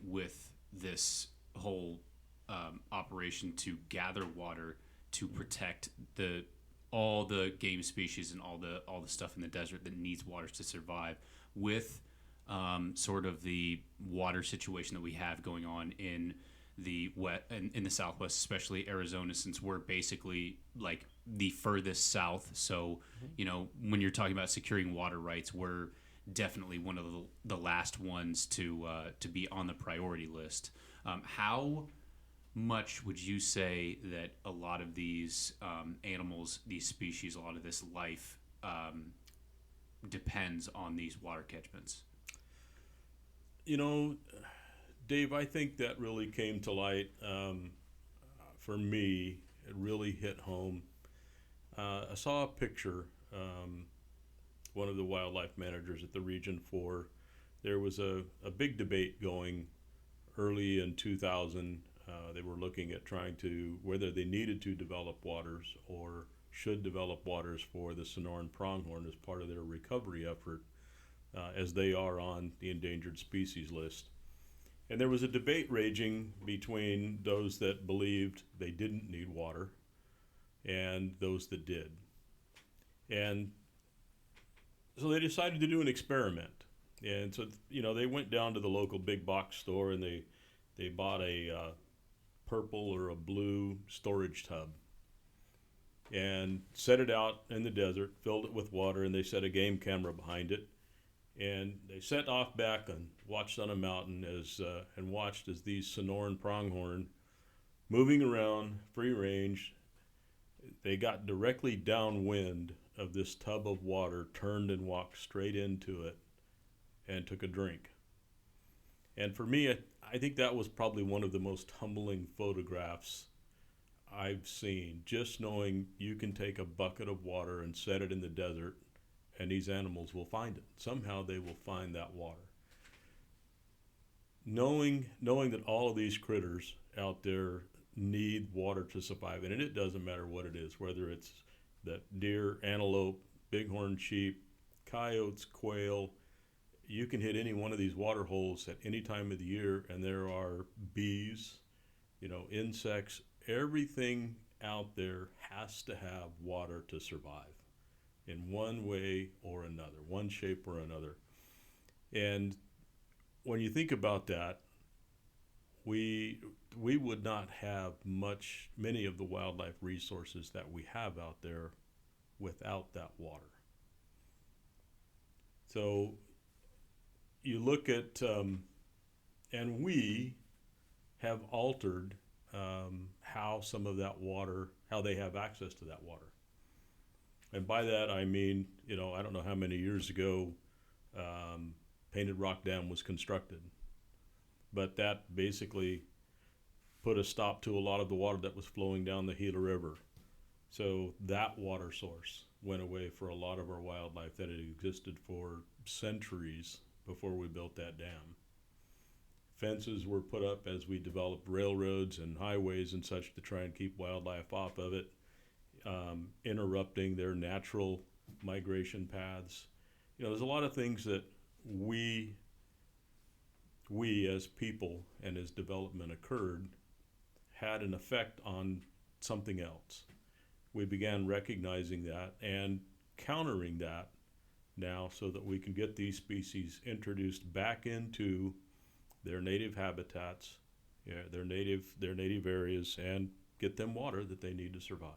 with this whole operation to gather water to protect all the game species and all the stuff in the desert that needs water to survive, with sort of the water situation that we have going on in the in the Southwest, especially Arizona, since we're basically like the furthest south. So, when you're talking about securing water rights, we're definitely one of the last ones to be on the priority list. How much would you say that a lot of these animals, these species, a lot of this life depends on these water catchments? Dave, I think that really came to light for me. It really hit home. I saw a picture. One of the wildlife managers at the Region 4, there was a big debate going early in 2000. They were looking at trying to, whether they needed to develop waters or should develop waters for the Sonoran pronghorn as part of their recovery effort, as they are on the endangered species list. And there was a debate raging between those that believed they didn't need water and those that did. And so they decided to do an experiment. And so, they went down to the local big box store and they bought a purple or a blue storage tub and set it out in the desert, filled it with water, and they set a game camera behind it. And they set off back and watched on a mountain and watched as these Sonoran pronghorn, moving around free range, they got directly downwind of this tub of water, turned and walked straight into it and took a drink. And for me, I think that was probably one of the most humbling photographs I've seen, just knowing you can take a bucket of water and set it in the desert and these animals will find it. Somehow they will find that water. Knowing that all of these critters out there need water to survive, and it doesn't matter what it is, whether it's that deer, antelope, bighorn sheep, coyotes, quail, you can hit any one of these water holes at any time of the year and there are bees, insects, everything out there has to have water to survive in one way or another, one shape or another. And when you think about that, we would not have many of the wildlife resources that we have out there without that water. So you look at, and we have altered how some of that water, how they have access to that water. And by that I mean, I don't know how many years ago Painted Rock Dam was constructed, but that basically put a stop to a lot of the water that was flowing down the Gila River. So that water source went away for a lot of our wildlife that had existed for centuries before we built that dam. Fences were put up as we developed railroads and highways and such to try and keep wildlife off of it, interrupting their natural migration paths. There's a lot of things that we as people and as development occurred had an effect on something else. We began recognizing that and countering that now so that we can get these species introduced back into their native habitats, their native areas, and get them water that they need to survive.